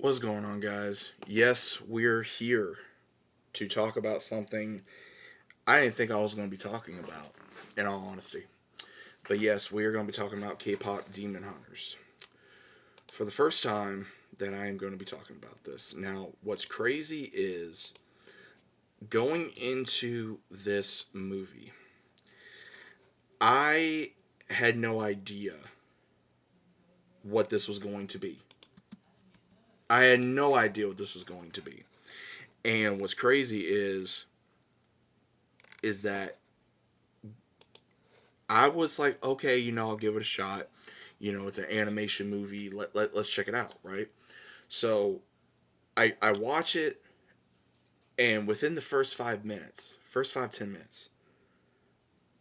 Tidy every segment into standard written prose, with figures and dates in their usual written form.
What's going on, guys? Yes, we're here to talk about something I didn't think I was going to be talking about, in all honesty. But yes, we are going to be talking about K pop Demon Hunters. For the first time, that I am going to be talking about this. Now, what's crazy is going into this movie, I had no idea what this was going to be. I had no idea what this was going to be. And what's crazy is that I was like, okay, I'll give it a shot. It's an animation movie. Let's check it out, right? So I watch it, and within the first 5 minutes, first 5-10 minutes,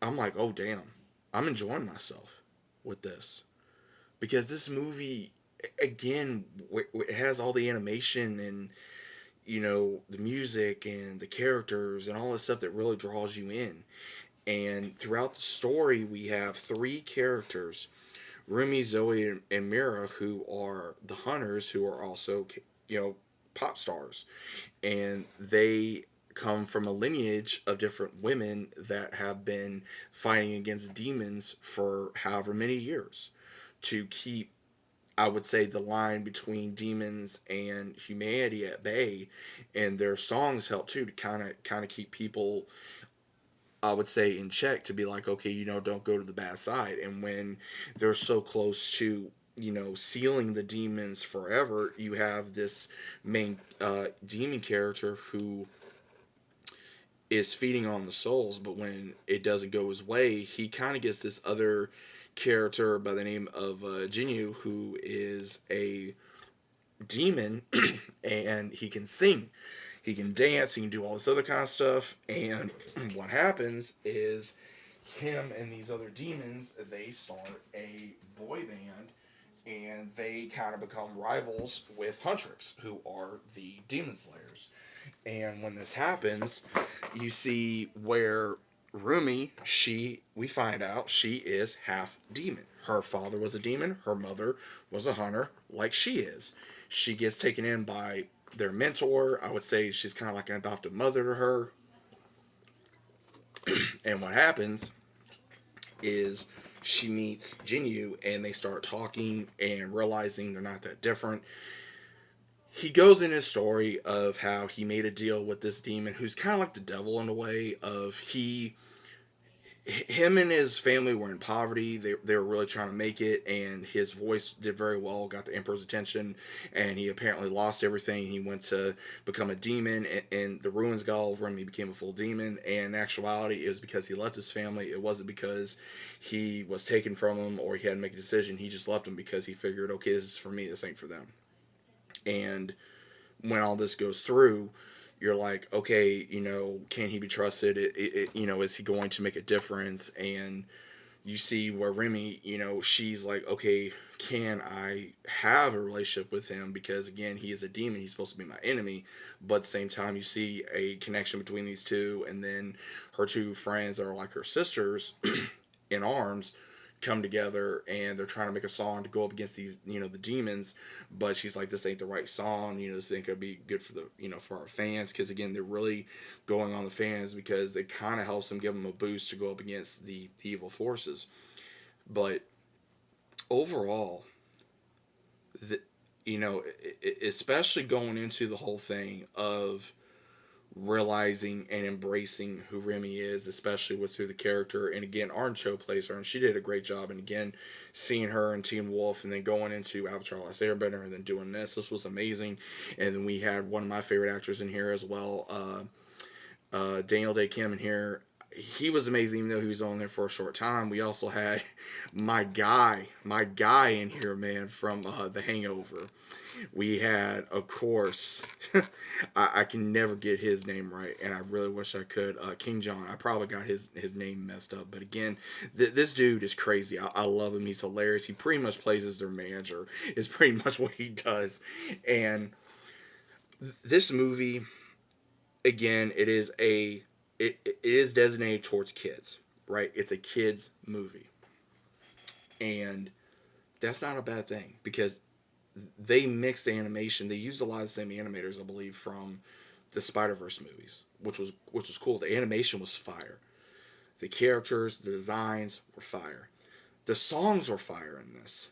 I'm like, oh damn, I'm enjoying myself with this because this movie, again, it has all the animation and the music and the characters and all this stuff that really draws you in. And throughout the story, we have three characters: Rumi, Zoe, and Mira, who are the hunters, who are also, pop stars. And they come from a lineage of different women that have been fighting against demons for however many years to keep, I would say, the line between demons and humanity at bay. And their songs help too to kind of keep people, I would say, in check, to be like, okay, don't go to the bad side. And when they're so close to, sealing the demons forever, you have this main demon character who is feeding on the souls, but when it doesn't go his way, he kind of gets this other character by the name of Jinyu, who is a demon, and he can sing, he can dance, he can do all this other kind of stuff. And what happens is him and these other demons, they start a boy band, and they kind of become rivals with Huntrix, who are the demon slayers. And when this happens, you see where Rumi, we find out she is half demon. Her father was a demon, her mother was a hunter, like she is. She gets taken in by their mentor. I would say she's kind of like an adopted mother to her. And what happens is she meets Jinyu, and they start talking and realizing they're not that different. He goes in his story of how he made a deal with this demon who's kind of like the devil in a way of him and his family were in poverty. They were really trying to make it, and his voice did very well, got the emperor's attention, and he apparently lost everything. He went to become a demon, and the ruins got all over him. He became a full demon, and in actuality, it was because he left his family. It wasn't because he was taken from him or he had to make a decision. He just left them because he figured, okay, this is for me, this ain't for them. And when all this goes through, you're like, okay, can he be trusted? Is he going to make a difference? And you see where Remy, she's like, okay, can I have a relationship with him? Because again, he is a demon. He's supposed to be my enemy. But at the same time, you see a connection between these two. And then her two friends are like her sisters in arms, come together, and they're trying to make a song to go up against these, the demons. But she's like, this ain't the right song. This ain't gonna be good for the, for our fans, because again, they're really going on the fans because it kind of helps them, give them a boost to go up against the evil forces. But overall, the, especially going into the whole thing of realizing and embracing who Remy is, especially with through the character. And again, Arn Cho plays her, and she did a great job. And again, seeing her in Teen Wolf, and then going into Avatar: Last Airbender, and then doing this was amazing. And then we had one of my favorite actors in here as well, Daniel Day Kim in here. He was amazing, even though he was on there for a short time. We also had my guy in here, man, from The Hangover. We had, of course, I can never get his name right, and I really wish I could. King John. I probably got his name messed up, but again, this dude is crazy. I love him. He's hilarious. He pretty much plays as their manager. Is pretty much what he does. And this movie, again, it is designated towards kids, right? It's a kids movie, and that's not a bad thing because they mixed the animation. They used a lot of the same animators, I believe, from the Spider Verse movies, which was cool. The animation was fire. The characters, the designs were fire. The songs were fire in this.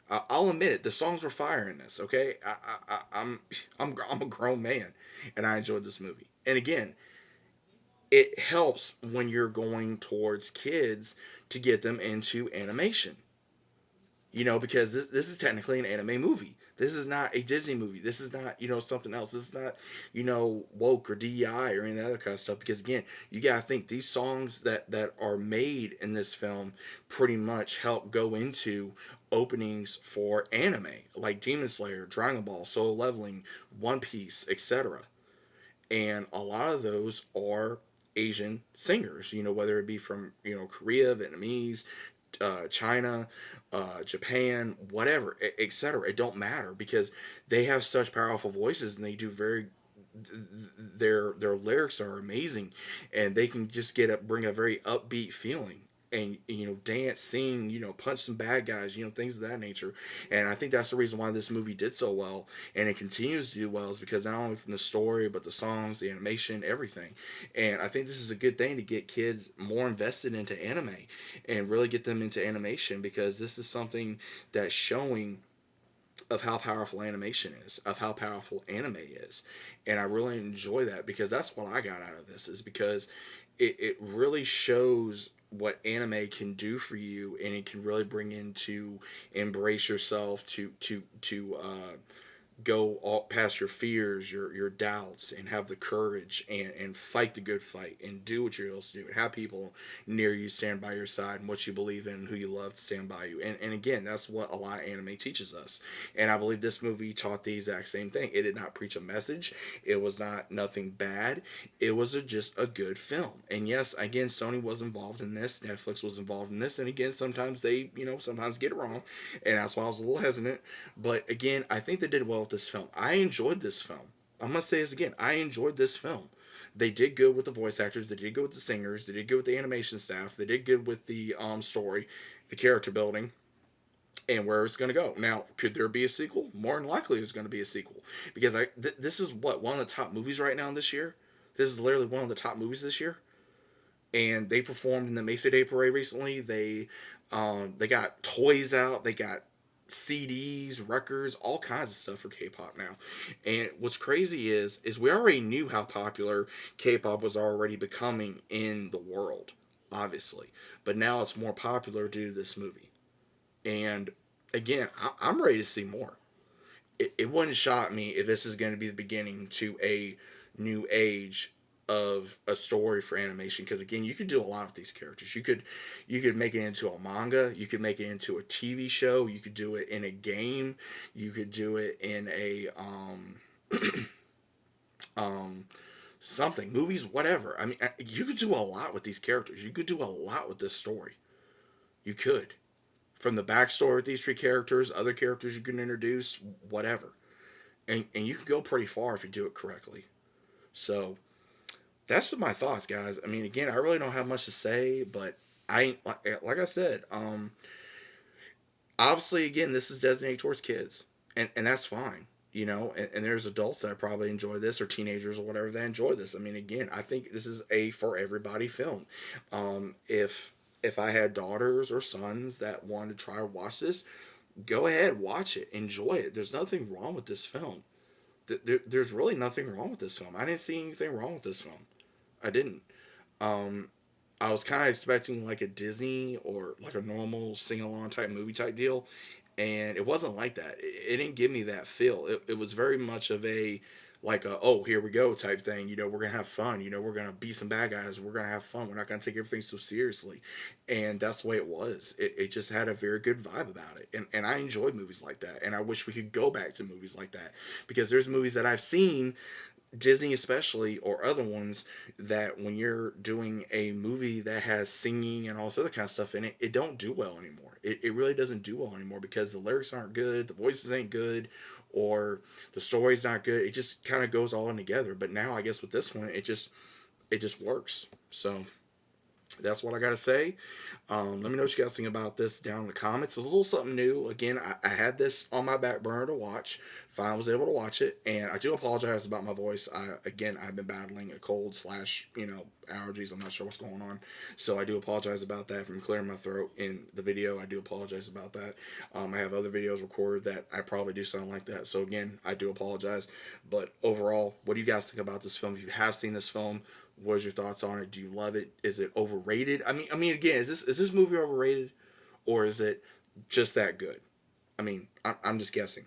I'll admit it. The songs were fire in this. Okay, I'm a grown man, and I enjoyed this movie. And again, it helps when you're going towards kids to get them into animation. Because this is technically an anime movie. This is not a Disney movie. This is not, something else. This is not, woke or DEI or any of that other kind of stuff. Because again, you gotta think these songs that are made in this film pretty much help go into openings for anime like Demon Slayer, Dragon Ball, Solo Leveling, One Piece, etc. And a lot of those are Asian singers, whether it be from Korea, Vietnamese, China, Japan, whatever, etc. It don't matter because they have such powerful voices and they do very their lyrics are amazing, and they can just bring a very upbeat feeling, and dance, sing, punch some bad guys, things of that nature. And I think that's the reason why this movie did so well, and it continues to do well, is because not only from the story but the songs, the animation, everything. And I think this is a good thing to get kids more invested into anime and really get them into animation, because this is something that's showing of how powerful animation is, of how powerful anime is. And I really enjoy that, because that's what I got out of this, is because it really shows what anime can do for you, and it can really bring in to embrace yourself, to go all past your fears, your doubts, and have the courage, and fight the good fight, and do what you're supposed to do, and have people near you stand by your side, and what you believe in and who you love to stand by you. And again, that's what a lot of anime teaches us. And I believe this movie taught the exact same thing. It did not preach a message. It was not nothing bad. It was just a good film. And yes, again, Sony was involved in this, Netflix was involved in this, and again, sometimes they sometimes get it wrong, and that's why I was a little hesitant. But again, I think they did well with this film. I enjoyed this film. I must say this again. I enjoyed this film. They did good with the voice actors. They did good with the singers. They did good with the animation staff. They did good with the story, the character building, and where it's going to go. Now, could there be a sequel? More than likely, there's going to be a sequel, because this is what, one of the top movies right now this year. This is literally one of the top movies this year, and they performed in the Mesa Day Parade recently. They got toys out. They got CDs, records, all kinds of stuff for K-pop now. And what's crazy is we already knew how popular K-pop was already becoming in the world, obviously, but now it's more popular due to this movie. And again, I'm ready to see more. It wouldn't shock me if this is going to be the beginning to a new age of a story for animation, because again, you could do a lot with these characters. You could make it into a manga, you could make it into a TV show, you could do it in a game, you could do it in a um something, movies, whatever. I mean, you could do a lot with these characters. You could do a lot with this story. You could, from the backstory with these three characters, other characters you can introduce, whatever. And you can go pretty far if you do it correctly. So that's my thoughts, guys. I mean, again, I really don't have much to say, but I like I said, obviously, again, this is designated towards kids, and that's fine. And there's adults that probably enjoy this, or teenagers or whatever that enjoy this. I mean, again, I think this is a for everybody film. If I had daughters or sons that wanted to try to watch this, go ahead, watch it, enjoy it. There's nothing wrong with this film. There's really nothing wrong with this film. I didn't see anything wrong with this film. I didn't. Um, I was kind of expecting like a Disney or like a normal sing along type movie type deal, and it wasn't like that. It didn't give me that feel. It was very much of a like a, oh, here we go type thing. We're gonna have fun. We're gonna beat some bad guys. We're gonna have fun. We're not gonna take everything so seriously, and that's the way it was. It just had a very good vibe about it, and I enjoyed movies like that. And I wish we could go back to movies like that, because there's movies that I've seen, Disney especially, or other ones, that when you're doing a movie that has singing and all this other kind of stuff in it, it don't do well anymore. It really doesn't do well anymore, because the lyrics aren't good, the voices ain't good, or the story's not good. It just kind of goes all in together. But now I guess with this one, it just works. So That's what I gotta say. Let me know what you guys think about this down in the comments. It's a little something new. Again, I had this on my back burner to watch. Finally was able to watch it, and I do apologize about my voice. I've been battling a cold slash allergies. I'm not sure what's going on, so I do apologize about that. From clearing my throat in the video, I do apologize about that. I have other videos recorded that I probably do sound like that. So again, I do apologize. But overall, what do you guys think about this film? If you have seen this film, what is your thoughts on it? Do you love it? Is it overrated? I mean, again, is this movie overrated, or is it just that good? I'm just guessing.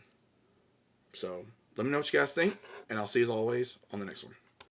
So let me know what you guys think, and I'll see you as always on the next one.